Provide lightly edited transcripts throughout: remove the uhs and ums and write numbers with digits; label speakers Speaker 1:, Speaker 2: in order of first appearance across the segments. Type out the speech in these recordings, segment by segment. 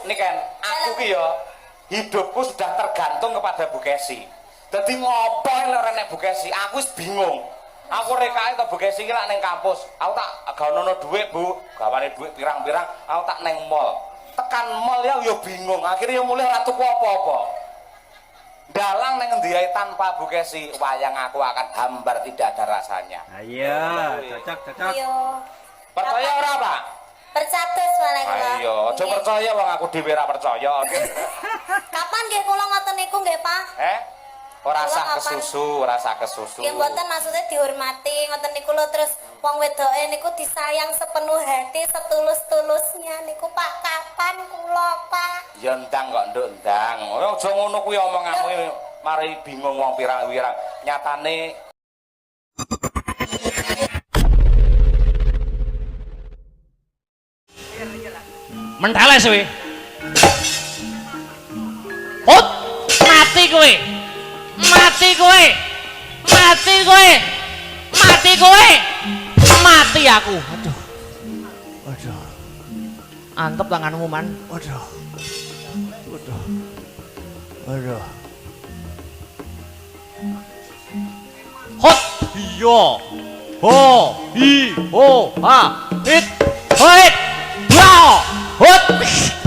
Speaker 1: Ini kan aku ki ya hidupku sudah tergantung kepada Bu Kesi. Dadi ngopo lek nek Bu Kesi, aku wis bingung. Aku rekae ke Bu Kesi ki lak ning kampus. Aku tak gawono dhuwit, Bu. Gawane dhuwit pirang-pirang, aku tak ning mall. Tekan mall ya bingung. Akhirnya mulai ora tuku apa-apa. Dalang ning endi ae tanpa Bu Kesi, wayang aku akan hambar tidak ada rasanya.
Speaker 2: Iya, cocok.
Speaker 3: Iya.
Speaker 1: Percaya ora, Pak?
Speaker 3: Percatus malah kula.
Speaker 1: Ayo, aja percaya wong aku dhewe ora percaya.
Speaker 3: Kapan nggih kula ngoten niku nggih, Pak?
Speaker 1: Ora sah kesusu, ora sah kesusu.
Speaker 3: Nggih mboten maksudnya dihormati ngoten niku lho terus wong wedoke niku disayang sepenuh hati, setulus-tulusnya niku Pak. Kapan kula, Pak?
Speaker 1: Ya ndang kok nduk ndang. Aja ngono kuwi omonganmu mari bingung wong pirang-pirang. Nyatane
Speaker 4: Menteles kowe. Hut, mati kowe. Mati kowe. Mati kowe. Mati kowe. Mati aku. Aduh. Waduh. Antep tanganmu, Man. Waduh. Waduh. Waduh. Hot. Iya. Ho. Hi. Ho. Ha. Hit. Hit. Wow. Hut.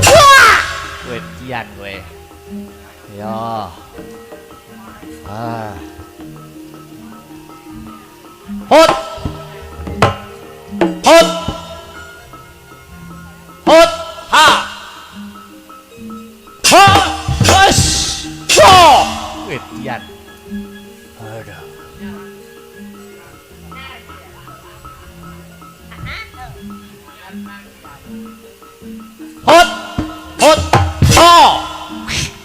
Speaker 4: Wah. Kowe dian kowe. Ya. Ah. Hut. Hut. Hut. Ha. Ha. Wes. Wow. Kowe dian. Aduh. Hot, hot, oh,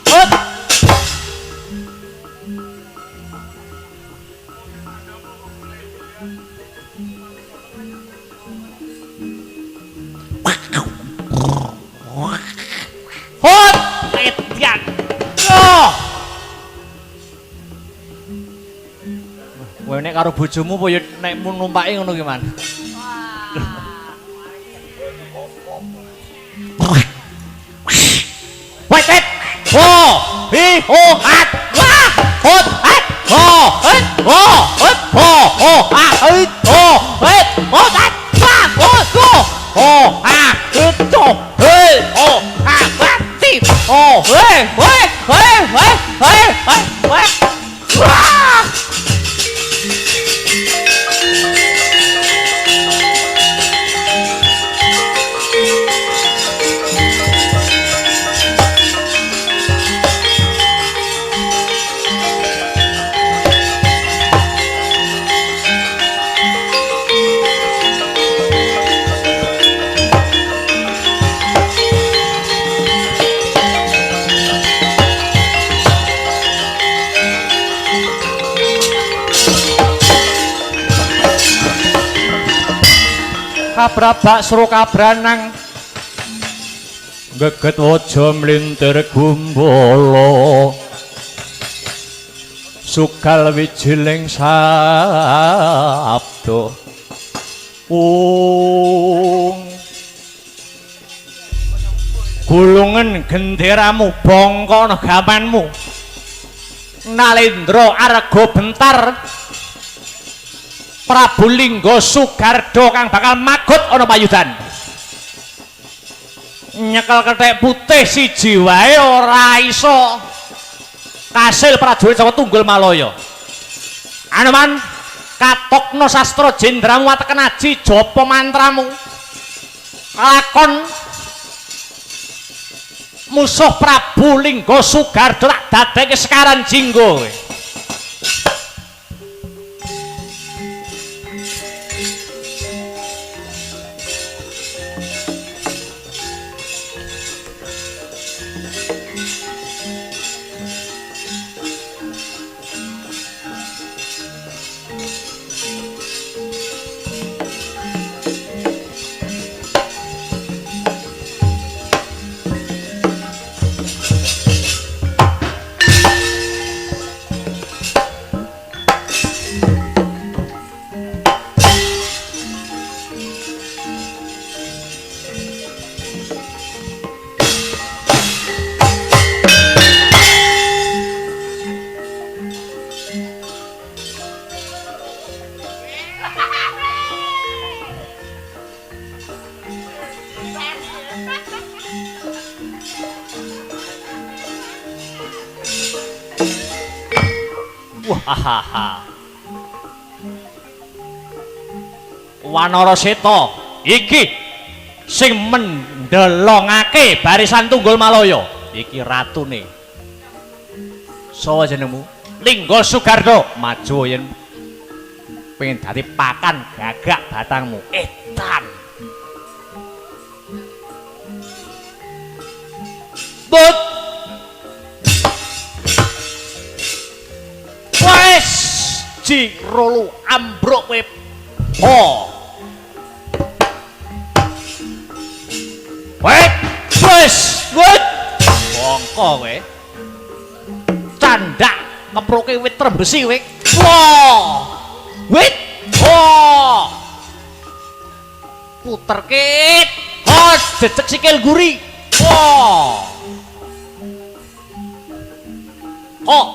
Speaker 4: hot. Hot, edian. Oh. Kowe nek karo bojomu apa ya nek numpaki ngono ki, Man? Wait, ho, hi, ho, hat, wah, hot, hat, ho, het, ho, het, ho, ha, het, ho, het, ho, hat, wah, ho, ha, het, ho, ha, mati, ho, wah. Kabrabak suruh kabranang geget waja mlintir gumbala sugal wijiling sabda gulungen genderamu bangka gamanmu Nalendra Arga Bentar Prabu Lingga Sugardo kang bakal magut ana payudan nyekel kethek putih siji wae ora iso kasil prajurit saka Tunggul Malaya Anoman katokno sastra jendramu wateken aji japa mantramu lakon musuh Prabu Lingga Sugardo tak dadekke sekaran jinggo kowe Wahaha. Wanara Seta iki sing mendelongake barisan Tunggul Malaya. Iki ratune. Sawa jenengmu? Linggol Sugardo. Maju yen pengen dadi pakan gagak batangmu. Edan. But wes jirolu ambruk kowe. Wes bongko kowe. Candak ngeproke wit trembesi kowe. Wah. Wit. Oh. Puterke. Oh, jejeg sikil guri. Wah. Oh.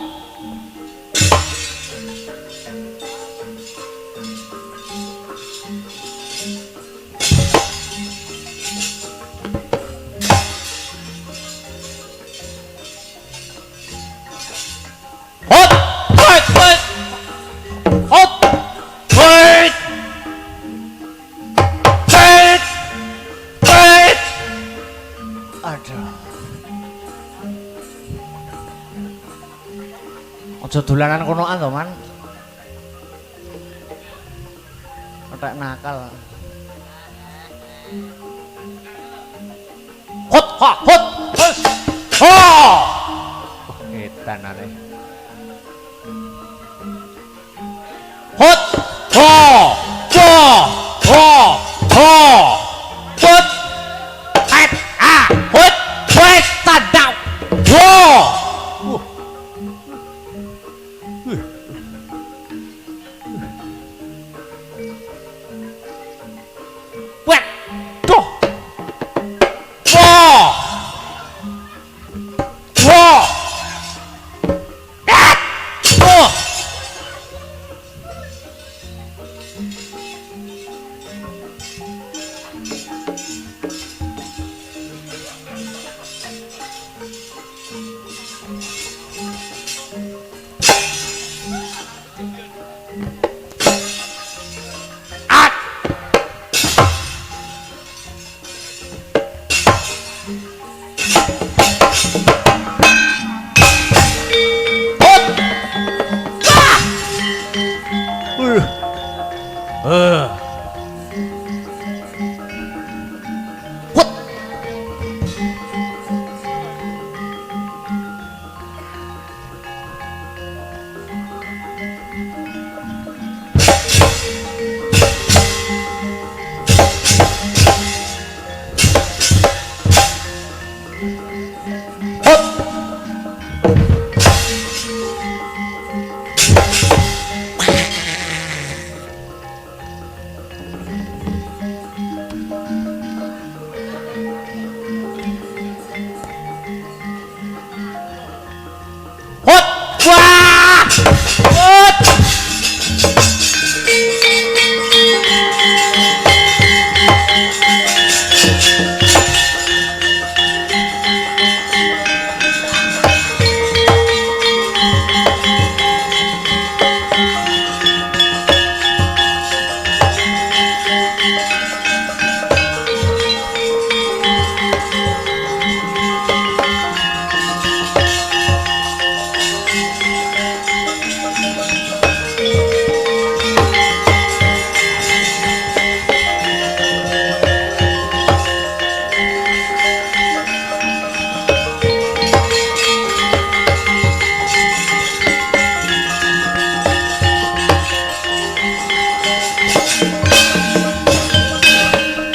Speaker 4: Hot, hot, hot, hot, hot, hot, hot. Aduh. Aja dolanan konoan to, Man. Otak nakal. Hot, hot, hot, hot. Oh! Edan ale. Hot, ho, ho, ho, ho. Hot. Hot, ah, hot, hot, tadau. Wo. Wet. Tuh. Wo. Wo. Wo.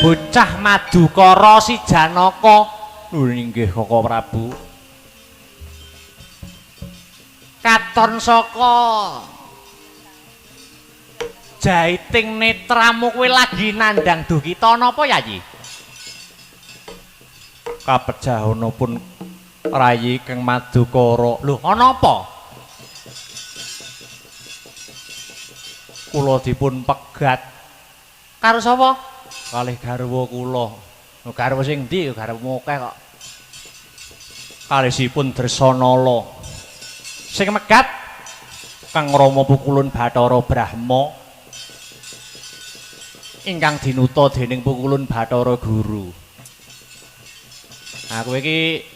Speaker 4: Bocah Madukara si Janaka. Lho inggih Koko Prabu. Katon saka jaiting netramu kowe lagi nandhang Dukita napa Yayi? Kapejahana-pun Rayi Kang Madukara. Lho ana apa? Kula dipun pegat. Karo sapa? Kalih garwa kula. Garwa sing ndi? Garwa akeh kok. Kalisipun Dresanala. Sing megat Kang Rama Pukulun Bathara Brahma ingkang dinuta dening Pukulun Bathara Guru. Nah kowe iki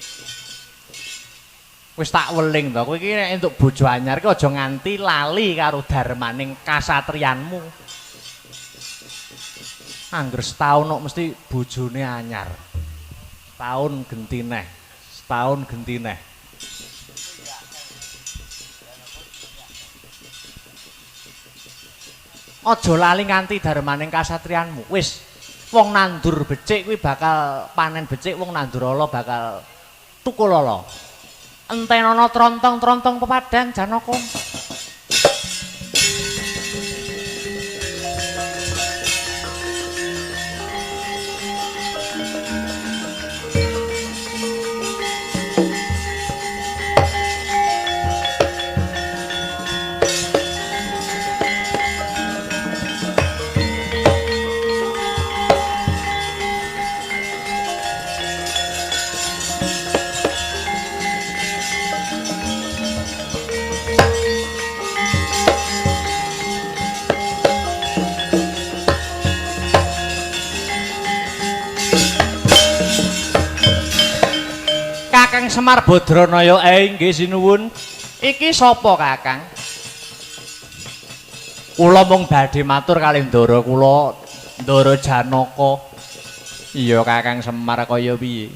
Speaker 4: wis tak weling to, kowe iki nek entuk bojo anyar ki aja nganti lali karo darmaning kasatriyanmu. Angger setahun kok mesti bojone anyar. Setahun genti neh, setahun genti neh. Aja lali nganti darmaning kasatriyanmu. Wis wong nandur becik kuwi bakal panen becik, wong nandur ala bakal tukul ala. Entenono trontong-trontong pepadang Janaka. Kakang Semar Badranaya nggih sinuwun. Iki sapa Kakang? Kula mung badhe matur kalih ndara kula, Ndara Janaka. Iya Kakang Semar kaya piye?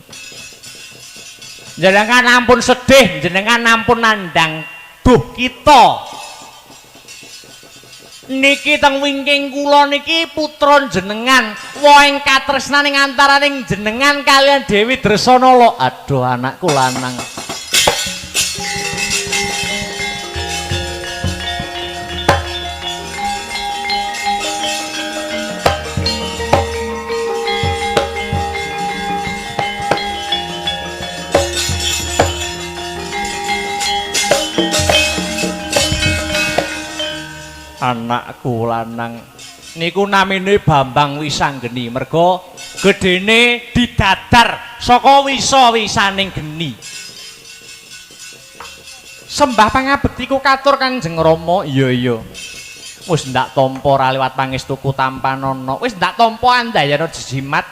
Speaker 4: Jenengan ampun sedih, jenengan ampun nandhang duh kita. Niki teng wingking kula niki putra jenengan, woh katresnaning antaraning jenengan kalian Dewi Dresanala. Aduh anakku lanang. Anakku lanang niku namine Bambang Wisanggeni, merga gedene didadar saka wisa-wisaning geni. Sembah pangabekti ku katur Kanjeng Rama. Iya wis ndak tampa ra liwat pangestuku tampanana, wis ndak tampa andayana jejimat.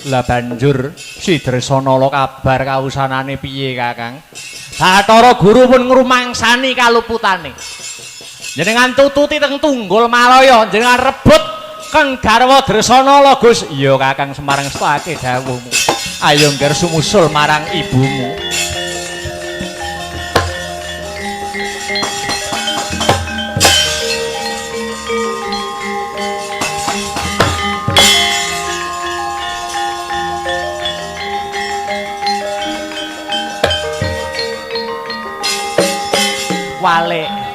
Speaker 4: Lah banjur si Dresanala kabar kawusanane piye Kakang? Bathara Guru pun ngrumangsani kaluputane. Jenengan tututi teng Tunggul Malaya, jenengan rebut Kang Garwa Dresanala Gus. Iya Kakang Semar ngestake dawuhmu. Ayo ngger sumusul marang ibumu. Wale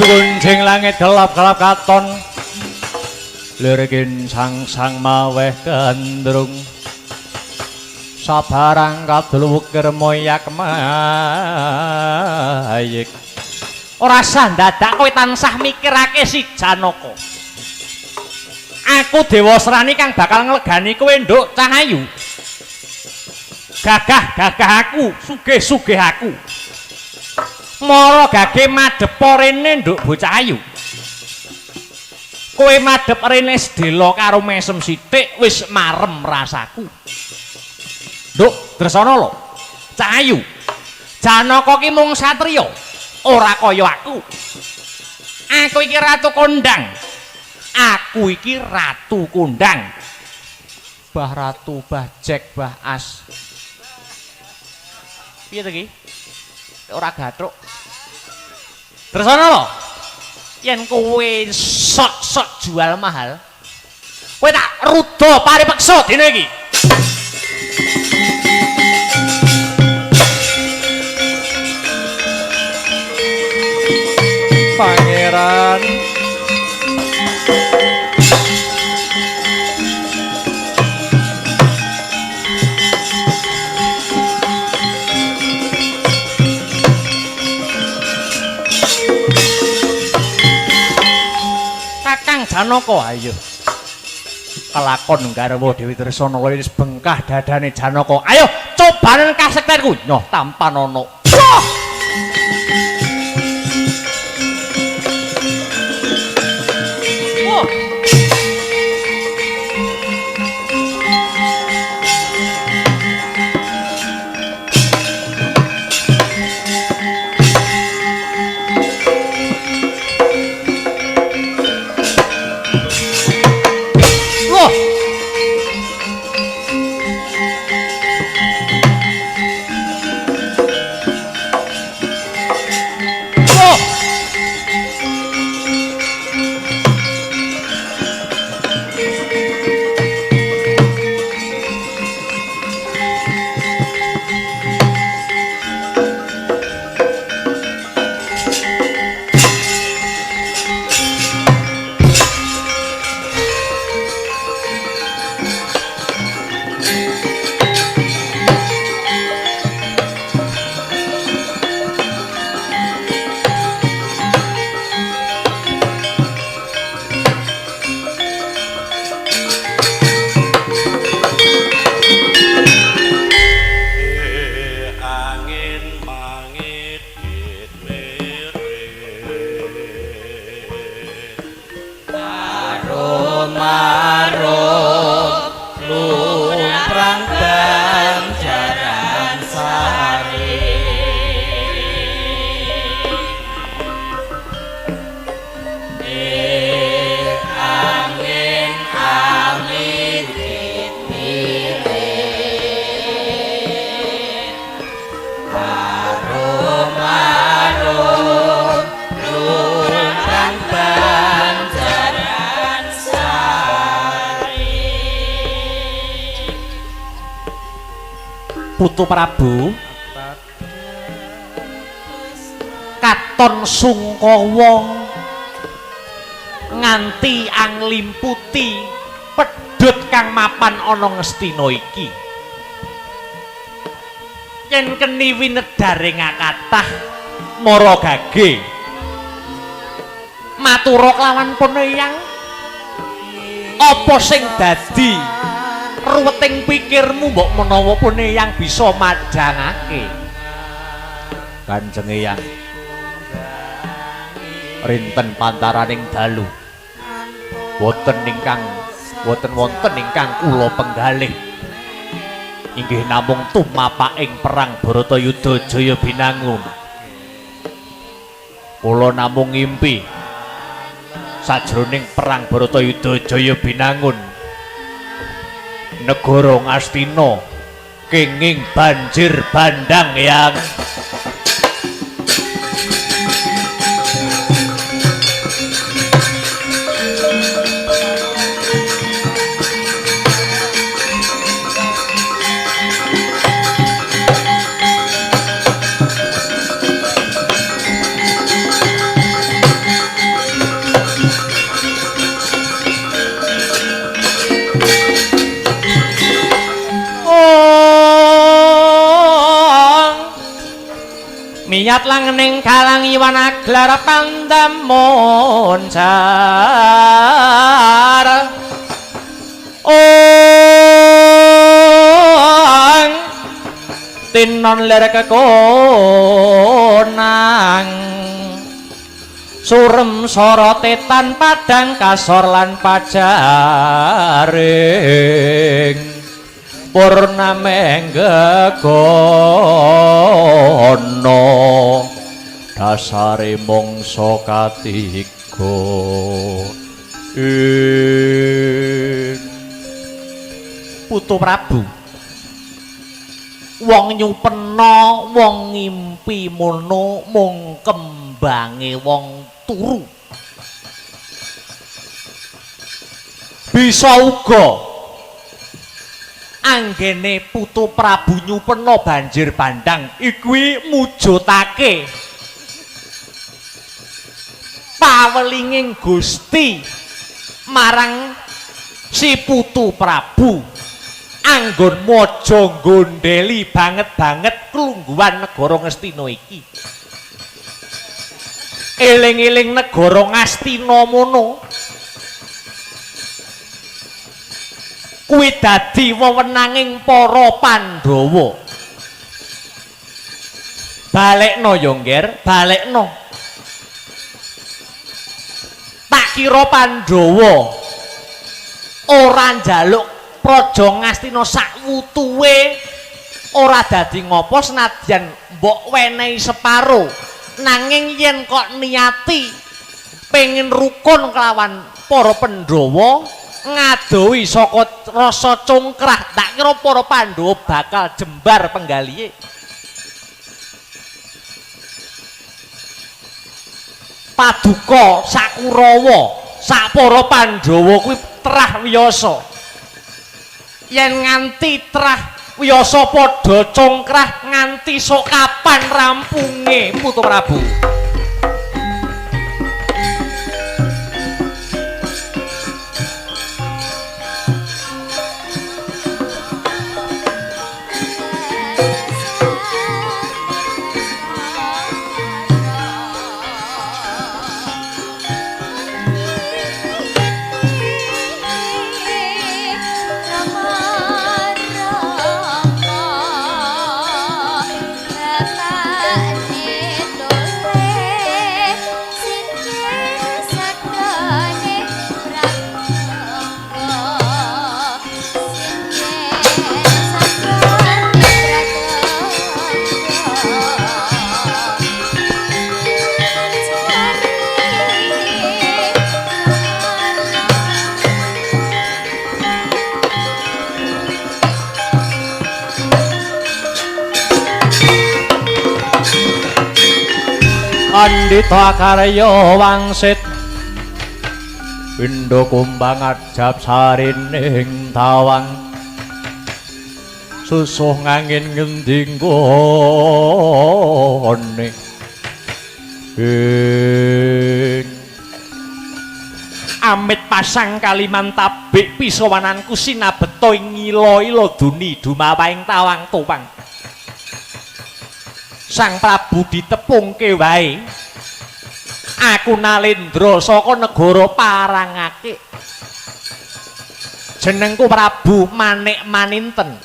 Speaker 4: gunjing langit gelap-gelap katon lirgin sang-sang maweh gandrung sabarang kadluwuker moyak mayik ora sah dadak kowe tansah mikirake si Janaka. Aku Dewa Srani kang bakal nglegani kowe nduk Cahayu. Gagah-gagah aku, sugih-sugih aku. Mara gage madhep rene nduk bocah ayu. Kowe madhep rene sedela karo mesem sithik wis marem rasaku. Nduk Dresanala, Cahayu. Janaka ki mung satriya, ora kaya aku. Aku iki ratu kondang. Aku iki ratu kondang. Bah Ratu, Bah Jack, Bah As. Piye to iki? Ora gathuk. Terus ana lho. Yen kowe sok-sok jual mahal, kowe tak rudo paripeksa dina iki.
Speaker 2: Pangeran
Speaker 4: Kakang Janaka ayo. Kelakon garwa Dewi Tresna wis bengkah dadane Janaka. Ayo cobanen kasektenku nyoh tampan ana. Putu Prabu katon sungkawa nganti anglimputi pedhot kang mapan ana Ngastina iki yen keni winedare ngakathah mara gage matura klawan Paneyang apa sing dadi ruweting pikirmu mbok menawa Paneyang bisa madhangake Kanjeng Eyang rinten pantaraning dalu wonten wonten ingkang kula penggalih inggih namung tumapaking perang Bharatayuda Jaya Binangun kula namung ngimpi sajroning perang Bharatayuda Jaya Binangun negara Ngastina kenging banjir bandang yang miyat langening kalang iwan aglar pandamoncar ong tinon lir kekonang surem sorotetan padang kasor lan pajaring purnameng gegono dasare mangsa katiga Putu Prabu. Wong nyupena wong ngimpi mono mung kembange wong turu. Bisa uga anggene Putu Prabu nyupena banjir bandang iki mujudake pawelinging Gusti marang si Putu Prabu anggon mojo gondeli banget-banget kelungguhan negara Ngastina iki. Eling-eling negara Ngastina mono kuwi dadi wewenanging para Pandhawa. Balekno yo ngger, balekno. Tak kira Pandhawa ora njaluk Praja Ngastina sak wutuhe ora dadi ngopo senadyan mbok wenehi separo, nanging yen kok niati pengen rukun kelawan para Pandhawa ngadohi saka rasa congkrah, tak kira para Pandhawa bakal jembar penggalihe. Paduka sak Kurawa sak para Pandhawa kuwi trah wiyasa. Yen nganti trah wiyasa padha congkrah nganti sok kapan rampunge Putu Prabu. Pandhita karya wangsit pindha kumbang ajab sarining tawang susuh ngangin ngendi nggone amit pasang kaliman tabik pisawananku sinabeta ing ila-ila duni dumawahing tawang topang. Sang Prabu ditepungke wae. Aku Nalendra saka negara Parangake. Jenengku Prabu Manik Maninten.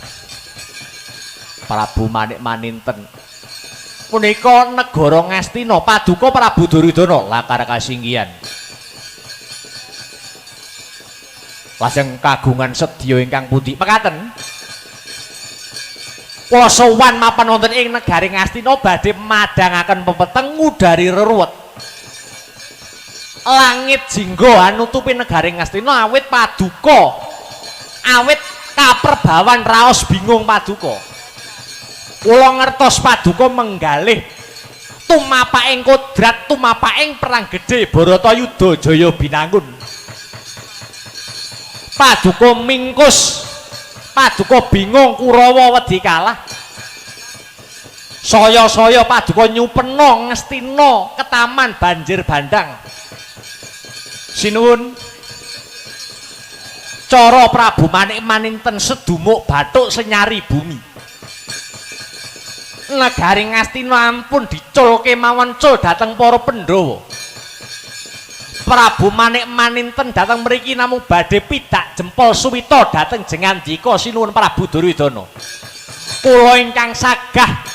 Speaker 4: Prabu Manik Maninten. Punika negara Ngastina, paduka Prabu Duryudana lakar kasinggihan. Lajeng kagungan sedya ingkang pundi mekaten. Kula sowan mapan wonten ing negari Ngastina badhe madangaken pepeteng ngudari reruwet. Langit jingga nutupi negari Ngastina awit paduka. Awit kaperbawan raos bingung paduka. Kula ngertos paduka menggalih tumapaking kodrat, tumapaking perang gedhe Baratayuda Jaya Binangun. Paduka mingkus, paduka bingung Kurawa wedi kalah. Saya-saya paduka nyupena Ngastina ketaman banjir bandang. Sinuwun cara Prabu Manik Maninten sedumuk bathuk senyari bumi. Negari Ngastina ampun diculke mawon cul dhateng para Pandhawa. Prabu Manik Maninten dhateng mriki namung badhe pidak jempol suwita dhateng jengandika sinuwun Prabu Duryudana. Kula ingkang sagah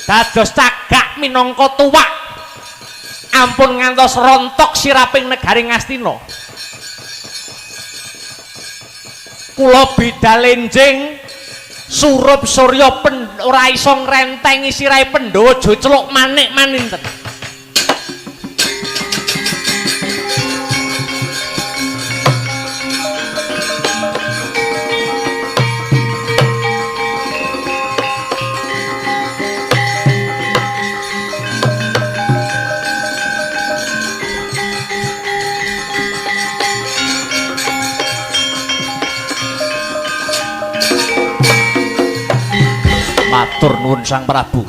Speaker 4: dados cagak minangka tuwak ampun ngantos rontok siraping negari Ngastina. Kula bidal enjing surup surya ora iso ngrentengi sirahe Pandhawa aja celuk Manik Maninten. Matur nuwun Sang Prabu.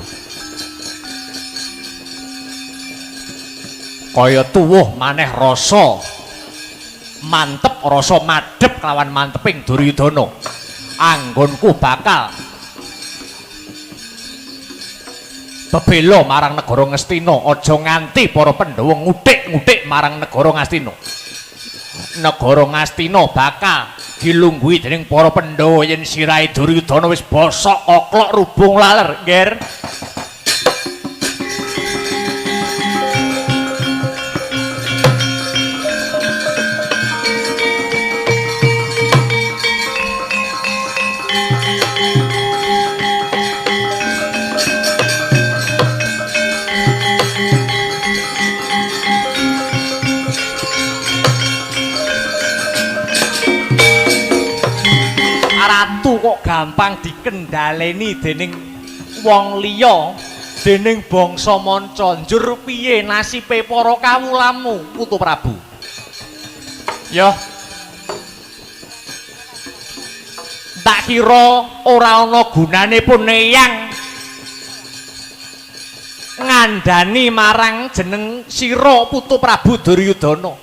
Speaker 4: Kaya tuwuh maneh rasa mantep, rasa madhep kelawan manteping Duryudana. Anggonku bakal bebela marang negara Ngastina, aja nganti para Pandhawa nguthik-nguthik marang negara Ngastina. Negara Ngastina bakal dilungguhi dening para Pandhawa yen sirahe Duryudana wis bosok koklok rubung laler, Nger. Ratu kok gampang dikendhaleni dening wong liya, dening bangsa manca. Njur piye nasibe para kawulamu, Putu Prabu? Ya. Tak kira ora ana gunane pun eyang ngandhani marang jeneng sira Putu Prabu Duryudana.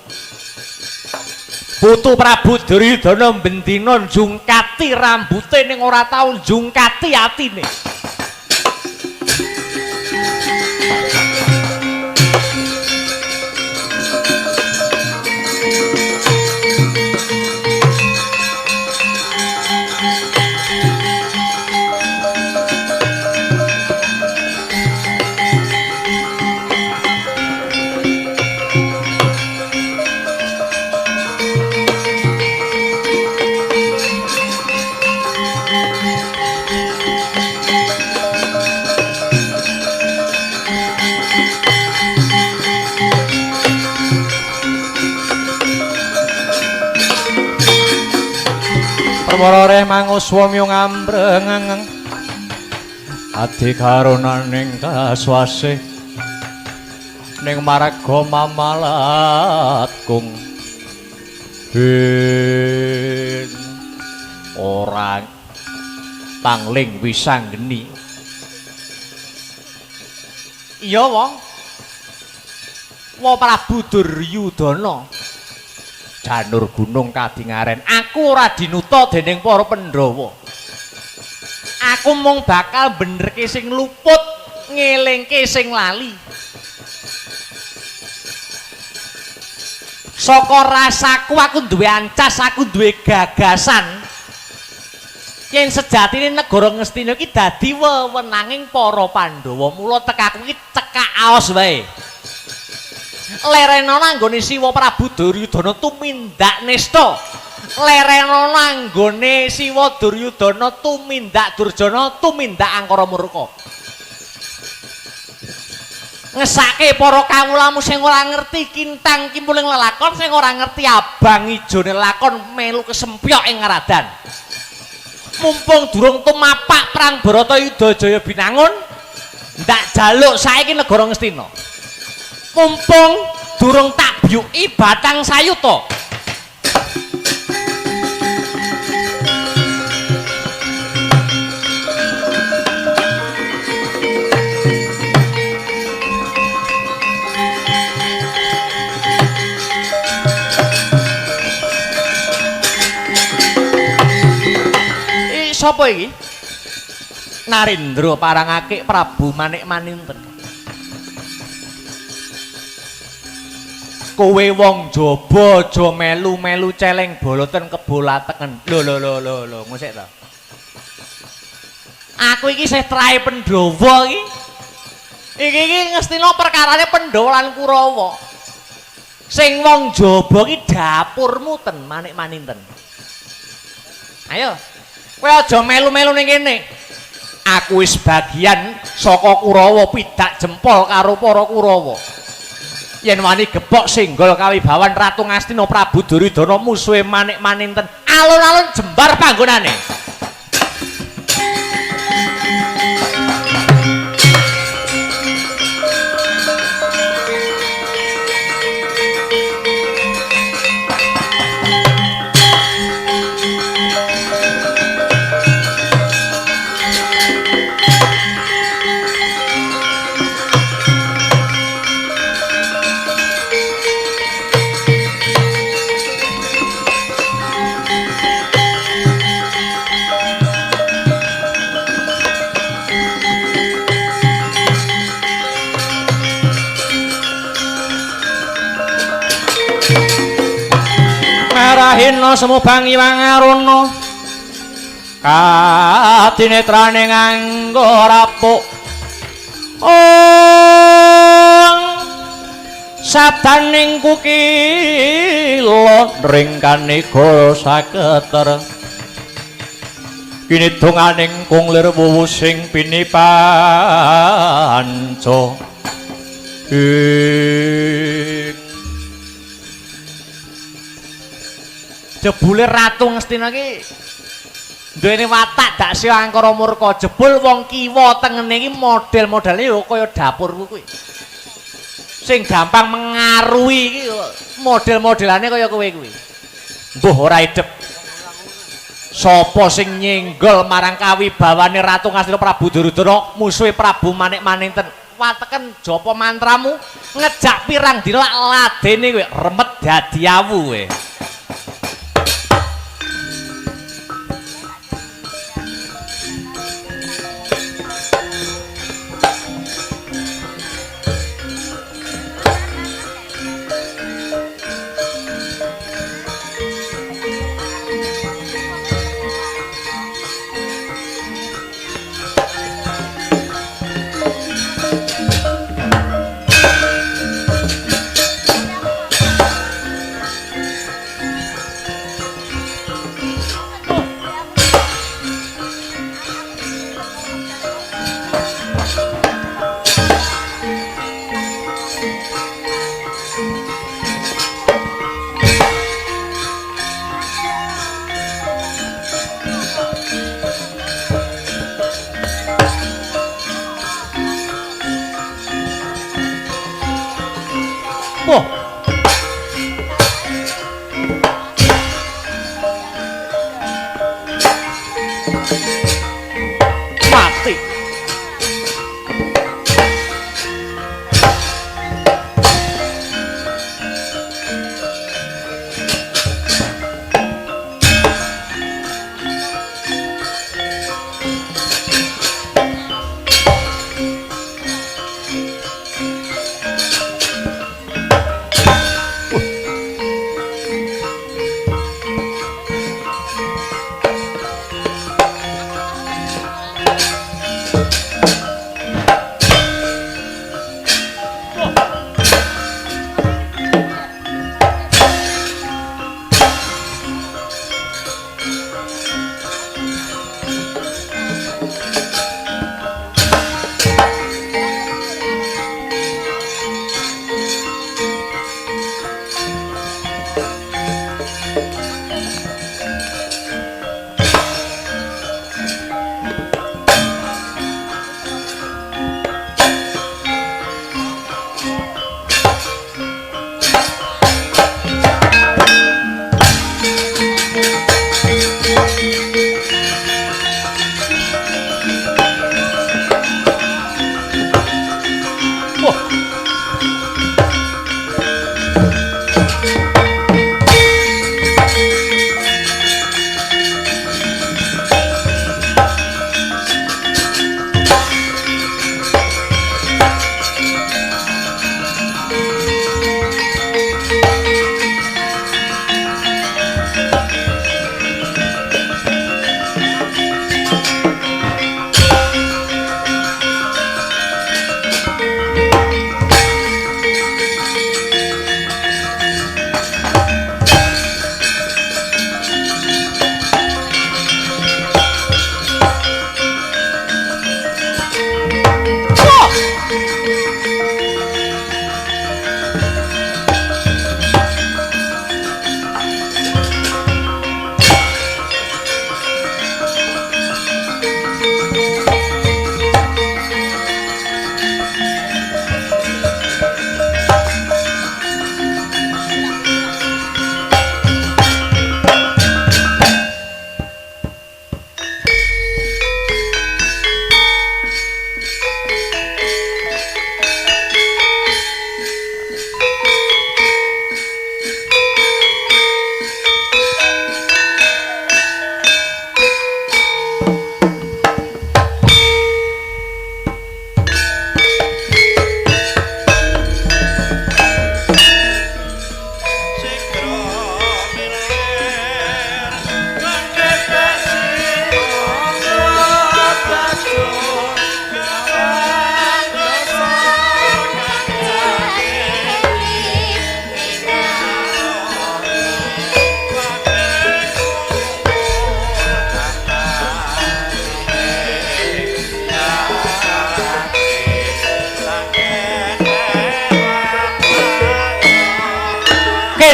Speaker 4: Putu Prabu Duryudana bendina njungkati rambute ning ora tau njungkati atine. Perwara manguswamya ngambreng ati karonaning kaswase ning marga mamalatgung ben ora tangling wisanggeni. Iya wong Prabu Duryudana janur gunung kadingaren. Aku ora dinuta dening para Pandhawa. Aku mung bakal benerke sing luput, ngelingke sing lali. Saka rasaku aku duwe ancas, aku duwe gagasan. Yen sejatine negara Ngastina iki dadi wewenanging para Pandhawa. Mula tekaku iki cekak aos wae. Lerenana anggone Siwa Prabu Duryudana tumindak nista. Lerenana anggone Siwa Duryudana tumindak Durjana, tumindak angkara murka. Ngesake para kawulamu sing ora ngerti kintang kimpuling lelakon, sing ora ngerti abang ijone lakon melu kesempyok ing ngaradan. Mumpung durung tumapak perang Baratayuda Jaya Binangun, ndak jaluk saiki negara Ngastina. Mumpung durung tak byuki Batang Sayuta. Sapa iki? Narendra Parangake Prabu Manik Maninten. Kowe wong jaba aja melu-melu celeng boloten kebolateken. Lho, ngosek to. Aku iki setrahe Pandhawa iki. Iki Ngastina perkarane Pandhawa lan Kurawa. Sing wong jaba iki dapurmu ten Manik Maninten. Ayo. Kowe aja melu-melu ning kene. Aku wis bagian saka Kurawa pidak jempol karo para Kurawa. Yen wani gepok singgol kawibawan Ratu Ngastina Prabu Duryudana musuhe Manik Maninten, alun-alun jembar panggonane. hina semubang iwang aruna katinetrane nganggo rapuk sabdaning kukila ringkane goro saketer kini donganing kunglir wuwu sing pinipanca jebule Ratu Ngastina ki duweni watak dak sing angkara murka jebul wong kiwa tengene iki model-modele ya kaya dapurku kuwi sing gampang mengaruhi iki model-modelane kaya kowe kuwi mbuh ora idep sapa sing nyenggol marang kawibawane Ratu Ngastina Prabu Duryudana musuhe Prabu Manik-Maninten wateken japa mantramu ngejak pirang dina ladene kowe remet dadi awu kowe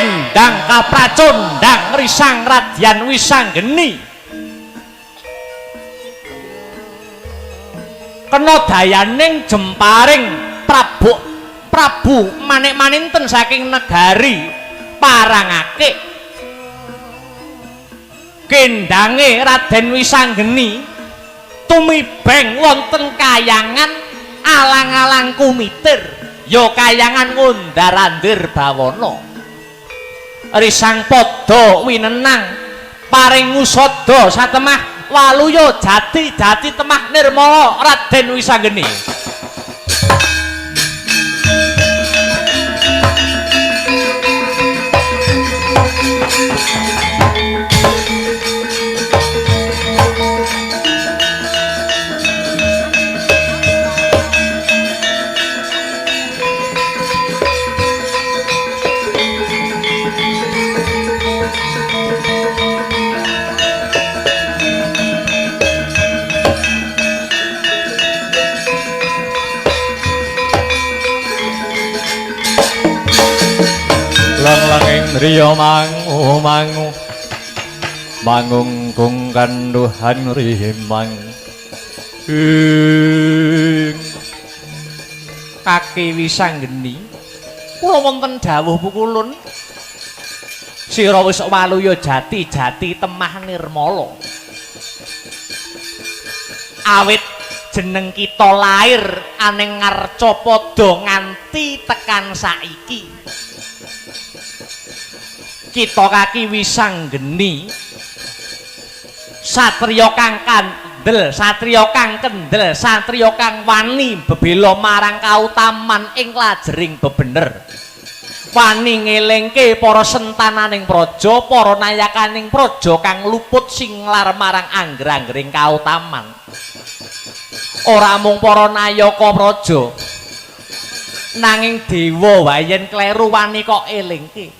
Speaker 4: kendang kapracondang risang radyan wisanggeni kena dayaning jemparing Prabu manik-maninten saking negari Parangake kendange Raden Wisanggeni tumibeng wonten kayangan alang-alang kumitir ya kayangan ngundarandir bawana risang padha winenang paring usada satemah waluya jati temah nirmala Raden Wisanggeni langing riya mangu mangungkung kanduhan rimang Kaki Wisanggeni kula wonten dawuh pukulun sira wis waluya jati temah nirmala awit jeneng kita lair aning ngarca padha nganti tekan saiki kita Kaki Wisanggeni satriya kang kandel satriya kang kendel satriya kang wani bebela marang kautaman ing lajering bebener wani ngelingke para sentananing praja para nayakaning praja kang luput singlar marang angger-anggering kautaman ora mung para nayaka praja nanging dewa wae yen kleru wani kok elingke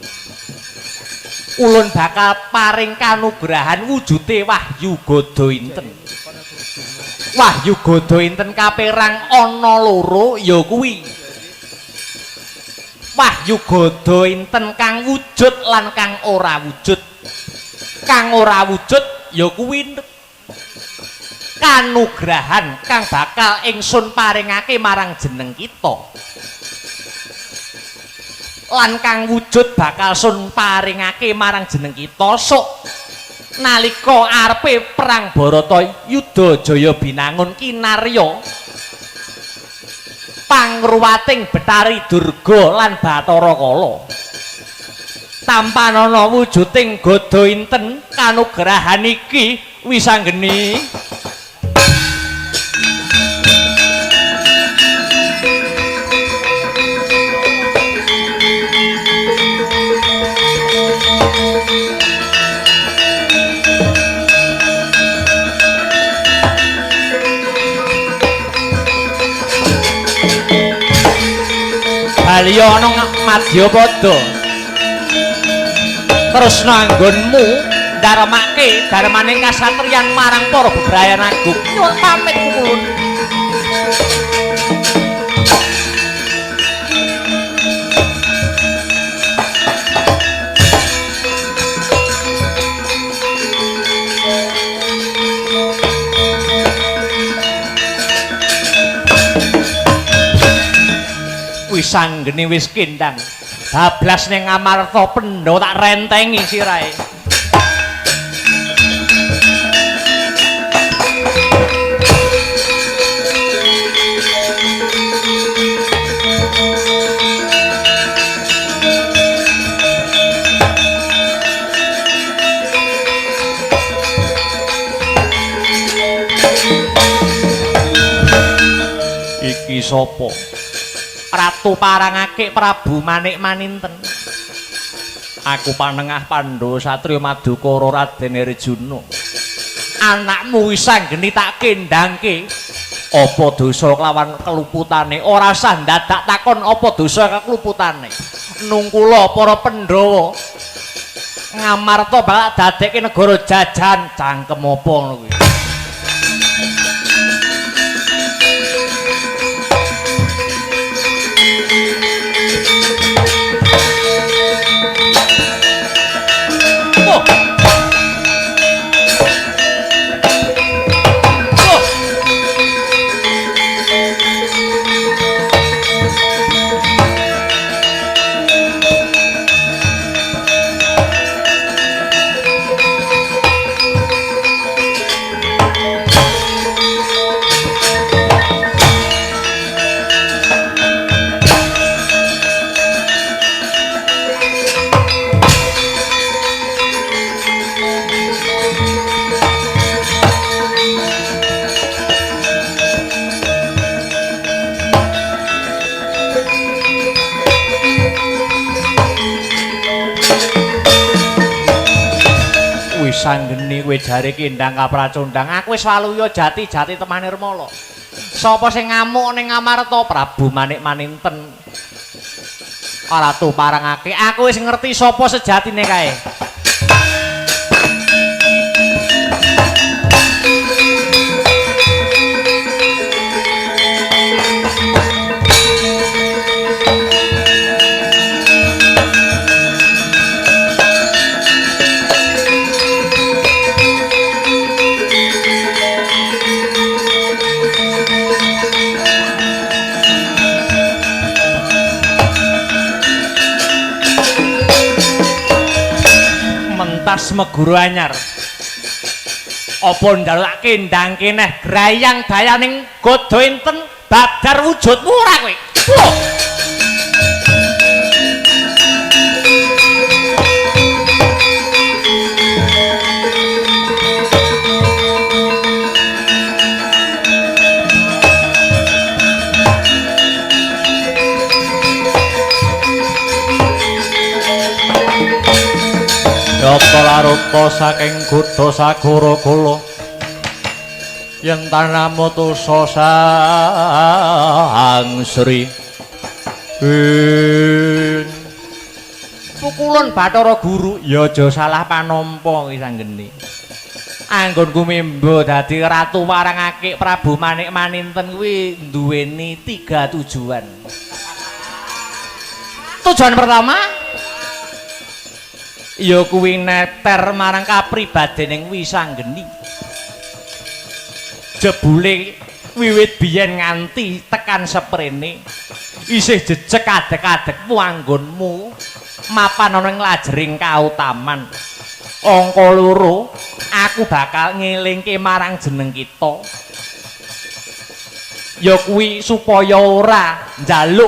Speaker 4: ulun bakal paring kanugrahan wujute Wahyu Gada Inten. Wahyu Gada Inten kapérang ana loro ya kuwi. Wahyu Gada Inten kang wujud lan kang ora wujud. Kang ora wujud ya kuwi kanugrahan kang bakal ingsun paringake marang jeneng kita. Lan kang wujud bakal sun paringake marang jeneng kita sok nalika arepe perang Barata Yuda Jaya binangun kinarya pangruwating Betari Durga lan Bathara Kala tampanana wujuding Gada Inten kanugrahan iki Wisanggeni Baliya ana Madyapada terus nanggonmu darmake darmaning kasatriyan marang para bebrayan agung nyuwun pamit kulun Wisanggeni wis kendang bablas ning Amarta Pendha tak rentengi sirahe iki sapa Ratu Parangake Prabu Manik-maninten. Aku panengah Pandhawa Satriya Madukara Raden Arjuna. Anakmu Wisanggeni tak kendhangke. Apa dosa kelawan keluputane? Ora usah dadak takon apa dosa keluputane. Nungkula para Pandhawa Ngamarta balak dadekke negara jajan cangkem apa ngono kuwi. Wis sanggeni kowe jare kendang kapracondang. Aku wis waluya jati-jati temane Remala. Sapa sing ngamuk ning Ngamarta Prabu Manik Maninten? Ora tuparangake. Aku wis ngerti sapa sejatine kae. Mentas meguru anyar. Apa ndaluk kendang keneh grayang dayaning godo enten badar wujudmu ora kowe? Yata larupa saking Gudha Sagara Kala yen tanamutusa Sang Sri pukulan Bathara Guru ya aja salah panampa iki sanggeni anggonku mimba dadi ratu warangake Prabu Manik Maninten kuwi duweni 3 tujuan. Tujuan pertama ya kuwi neter marang kapribadening Wisanggeni. Jebule wiwit biyen nganti tekan seprene isih jejeg adek-adekmu anggonmu mapan ana ing lajering kautaman. Angka 2 aku bakal ngelingke marang jeneng kita. Ya kuwi supaya ora njaluk